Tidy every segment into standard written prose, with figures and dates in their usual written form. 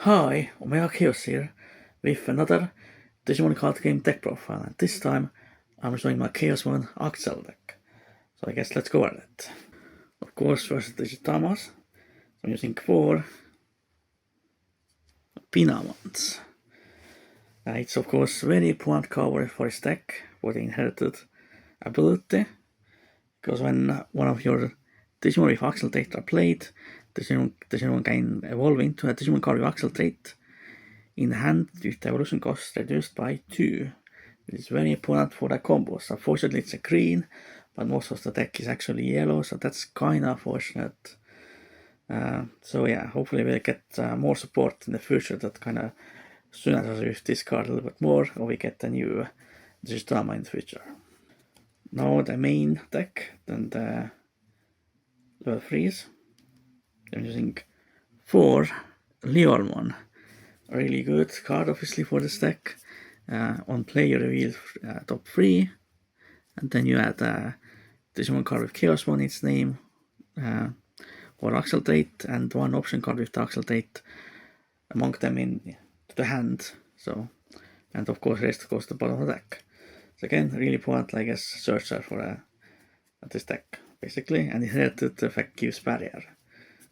Hi, Omega Chaos here with another Digimon card game deck profile, and this time I'm showing my Chaosmon Axel deck. So I guess let's go at it. Of course, first Digitamas. I'm using 4 Pinamons. It's of course very important card for this deck for the inherited ability, because when one of your Digimon with Axel trait are played, Digimon can evolve into a Digimon card with Axel trait in hand with the evolution cost reduced by 2. It is very important for the combos. Unfortunately it's a green, but most of the deck is actually yellow, so that's kinda unfortunate. So yeah, hopefully we'll get more support in the future that kinda synergizes with this card a little bit more, or we get a new drama in the future. Now the main deck, then the level 3s. I'm using 4 Chaosmon. A really good card obviously for this deck. On play you reveal top 3, and then you add Digimon card with Chaosmon in its name, or Axel trait, and one option card with the Axel trait among them to the hand. So, and of course rest goes to the bottom of the deck. So again, really important, I guess, searcher for this deck basically, and inherited effect gives barrier.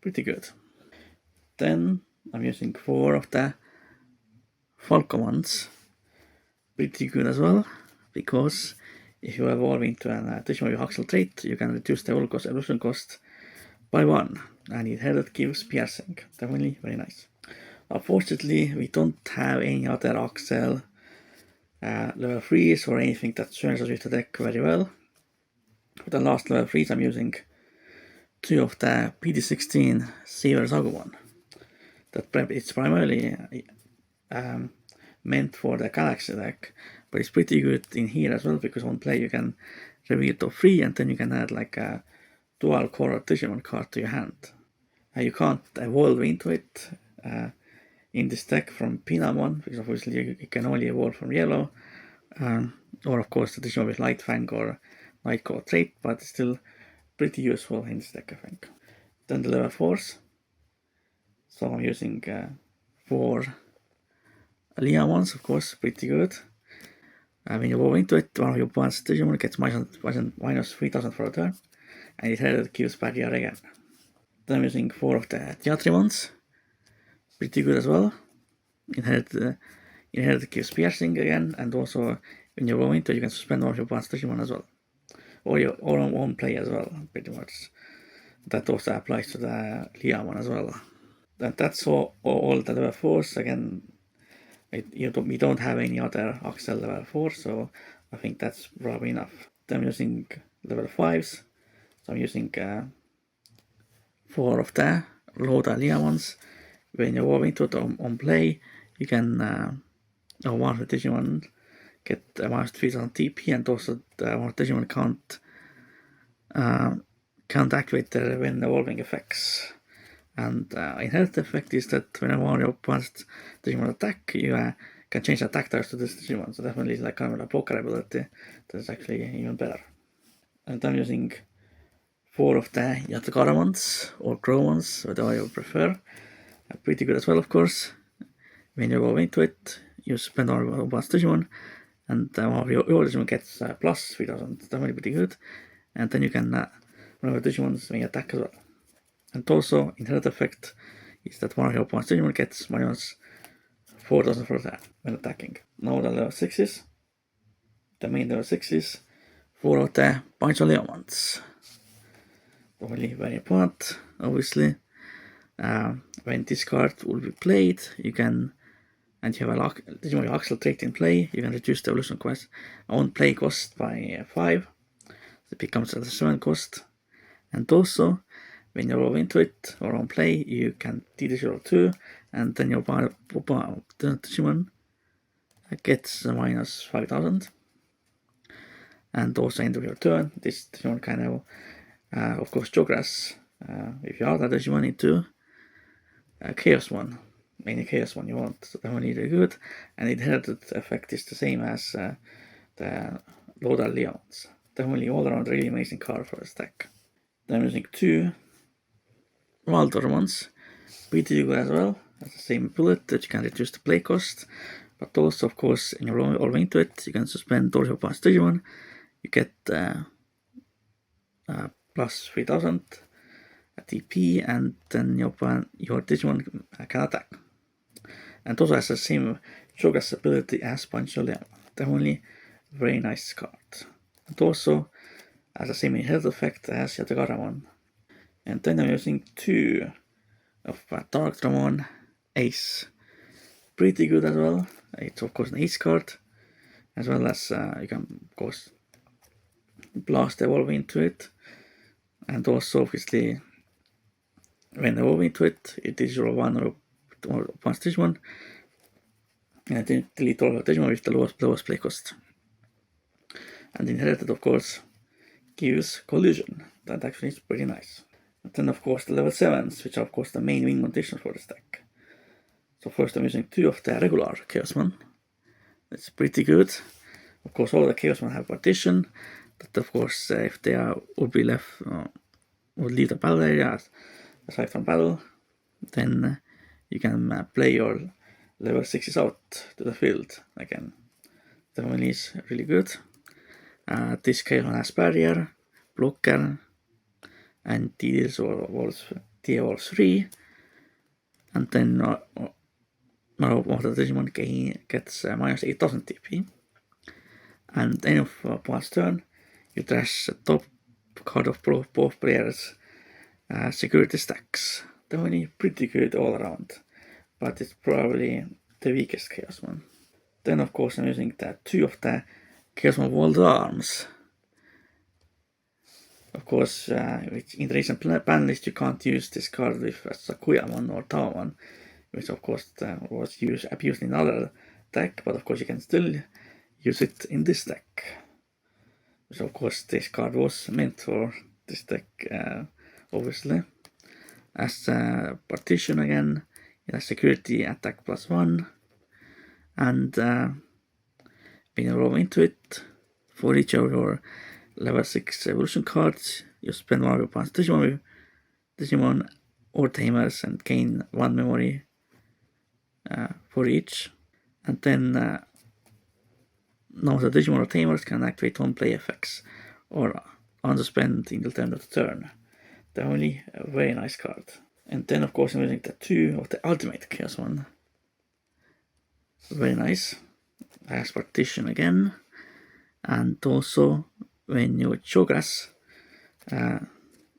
Pretty good. Then I'm using 4 of the Falcomons. Pretty good as well, because if you evolve into an Digimon with Axel trait, you can reduce the evolution cost by 1, and inherited gives piercing. Definitely very nice. Unfortunately, we don't have any other Axel level 3s or anything that synergizes with the deck very well. For the last level 3s, I'm using 2 of the PD16 Saver Sagumon. It's primarily meant for the Galaxy deck, but it's pretty good in here as well, because on play you can reveal top 3, and then you can add like a dual core Digimon card to your hand. You can't evolve into it in this deck from Pinamon, because obviously you can only evolve from yellow, or of course the Digimon with Light Fang or Night Core trait, but it's still pretty useful in this deck, I think. Then the level 4s. So I'm using 4 Chaosmons, of course, pretty good. When you evolve into it, one of your opponent's Digimon gets minus 3000 for a turn, and it had kills barrier again. Then I'm using 4 of the Teatrimons. Pretty good as well. Inherited gives piercing again, and also when you go into it, you can suspend one of your opponent's Digimon as well. Or on one play as well, pretty much. That also applies to the Chaosmon as well. That's all the level 4s. Again, we don't have any other Axel level 4, so I think that's probably enough. Then I'm using level 5s. So I'm using 4 of the Loda Chaosmons. When you evolve into it on play, you can one of the Digimon get minus 3000 TP, and also one of the Digimon can't activate their when evolving effects. And inherited effect is that whenever one of your opponent's Digimon attack, you can change attack types to this Digimon. So definitely like kind of a poker ability that's actually even better. And I'm using 4 of the Yatagaramons or Growmons, whatever you prefer. Pretty good as well, of course. When you go into it, you spend on your opponent's Digimon, and one of your Digimon gets plus 3000. Definitely pretty good. And then you can one of the Digimons may attack as well. And also, inherited effect is that one of your opponent's Digimon gets minus 4000 for that when attacking. Now the level 6s. The main level 6s. 4 of the Chaosmons. Probably very important, obviously. When this card will be played, you can, and you have a Digimon with Axel trait in play, you can reduce the evolution quest on play cost by 5. It becomes a 7 cost. And also, when you roll into it or on play, you can DD02, and then your Digimon gets minus 5000. And also end of your turn, this Digimon can of course Jogras if you are that Digimon into Chaosmon. Any Chaosmon you want, so definitely really good. And inherited effect is the same as the Loda Chaosmons. Definitely all around really amazing card for this deck. Then I'm using 2 Waldormons, pretty good as well. has the same ability that you can reduce the play cost, but also, of course, in your all into it, you can suspend all your opponent's Digimon. You get plus 3000 TP, and then your Digimon can attack. And also has the same Shogas ability as Pancholeon. Definitely very nice card. And also has the same health effect as Yatagaramon. And then I'm using 2 of Dark Dramon Ace. Pretty good as well. It's of course an Ace card, as well as you can of course blast evolve into it. And also obviously when evolve into it, it is your 1 or opponent's Digimon. And then delete all of Digimon with the lowest play cost. And inherited, of course, gives collision. That actually is pretty nice. And then, of course, the level 7s, which are, of course, the main win conditions for this deck. So first I'm using 2 of the regular Chaosmon. It's pretty good. Of course, all the Chaosmon have partition. But of course, if they would be left, would leave the battle area aside from battle, then you can play your level 6s out to the field again. Definitely is really good. This Chaosmon has barrier, blocker, and T evolves 3. And then one of the Digimon gets minus 8000 TP. And end of opponent's turn, you trash the top card of both players' security stacks. Definitely pretty good all around, but it's probably the weakest Chaosmon. Then of course I'm using the 2 of the Chaosmon Walled Arms. Of course, in the recent ban list you can't use this card with Sakuyamon or Taomon, which of course was abused in other deck, but of course you can still use it in this deck. So of course this card was meant for this deck, obviously. As a partition again, it has security attack +1, and when you roll into it, for each of your level 6 evolution cards, you spend 1 of your opponent's Digimon or Tamers and gain 1 memory for each. And then now the Digimon or Tamers can activate 1 play effects or unsuspend until the end of the turn. Definitely a very nice card. And then of course I'm using the 2 of the Ultimate Chaosmon. Very nice. Has partition again. And also when you Chogas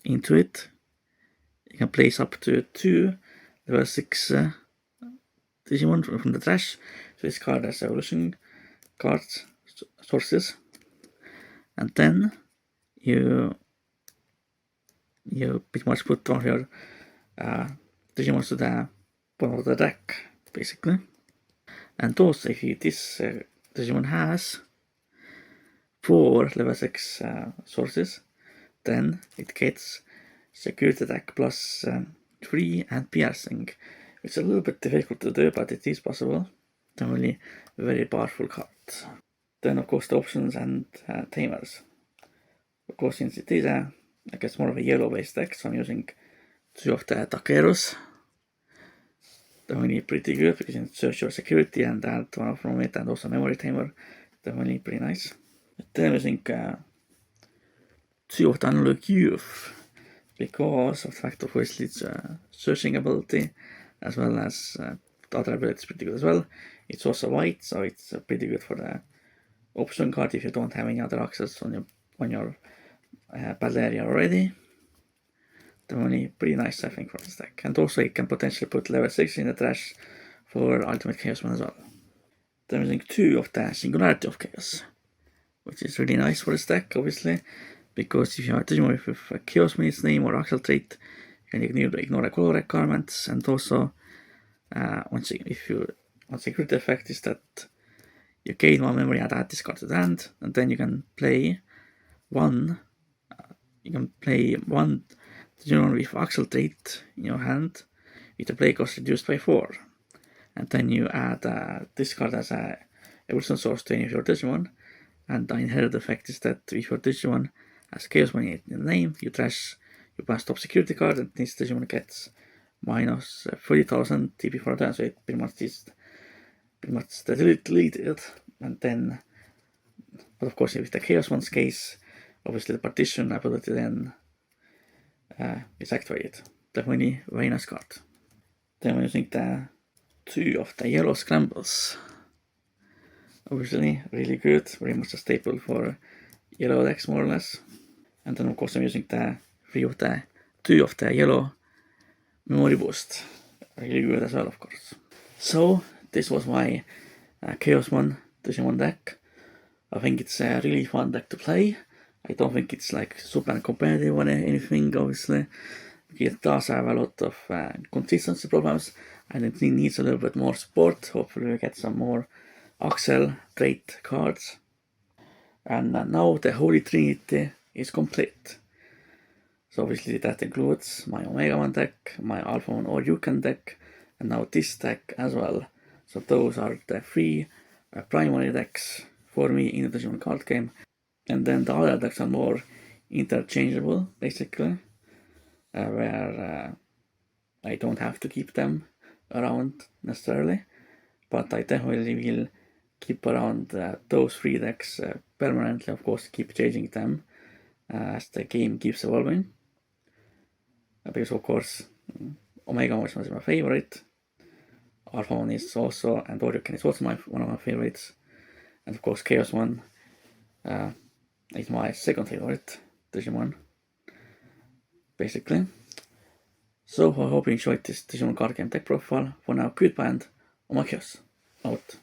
into it, you can place up to 2 level 6 Digimon from the trash. So this card has evolution cards sources, and then you pretty much put on your Digimon to the bottom of the deck, basically. And also, if this Digimon has 4 level 6 sources, then it gets security attack +3 and piercing. It's a little bit difficult to do, but it is possible. Definitely a very powerful card. Then of course the options and tamers. Of course, since it is I guess more of a yellow based deck, so I'm using 2 of the Takeros. Definitely pretty good because you can search your security and add 1 from it, and also memory tamer. Definitely pretty nice. Then I'm using 2 of the Analog Youth because of the fact of course its searching ability, as well as the other ability is pretty good as well. It's also white, so it's pretty good for the option card if you don't have any other access on your battle area already. Definitely pretty nice, I think, for this deck. And also it can potentially put level 6 in the trash for Ultimate Chaosmon as well. Then I'm using 2 of the Singularity of Chaos, which is really nice for this deck, obviously, because if you have a Digimon with a Chaosmon in its name or Axel trait, you can ignore the color requirements, and also one security effect is that you gain 1 memory and add this card to the hand, and then you can play one Digimon with Axel trait in your hand with the play cost reduced by 4. And then you add this card as a evolution source to any of your Digimon, and the inherent effect is that if your Digimon has Chaosmon in the name, you pass top security card, and this Digimon gets minus 30,000 TP for a turn, so it pretty much deleted. And then, but of course, with the Chaosmon's case, obviously the partition ability then is activated. Definitely very nice card. Then we're using the 2 of the yellow scrambles. Obviously, really good, very much a staple for yellow decks, more or less. And then, of course, I'm using the 2 of the yellow memory boost. Really good as well, of course. So, this was my Chaosmon Digimon deck. I think it's a really fun deck to play. I don't think it's like super competitive or anything, obviously. It does have a lot of consistency problems, and it needs a little bit more support. Hopefully we get some more Axel trait cards. And now the Holy Trinity is complete. So obviously that includes my Omega Man deck, my Alpha Man or Yukon deck, and now this deck as well. So those are the 3 primary decks for me in the Digimon card game. And then the other decks are more interchangeable, basically, where I don't have to keep them around necessarily, but I definitely will keep around those 3 decks permanently, of course, keep changing them as the game keeps evolving. Because, of course, Omega One is my favorite, Alpha One is also, and Orioken is also one of my favorites, and of course Chaosmon is my second favorite Digimon, basically. So I hope you enjoyed this Digimon card game deck profile. For now, goodbye and Omakios out.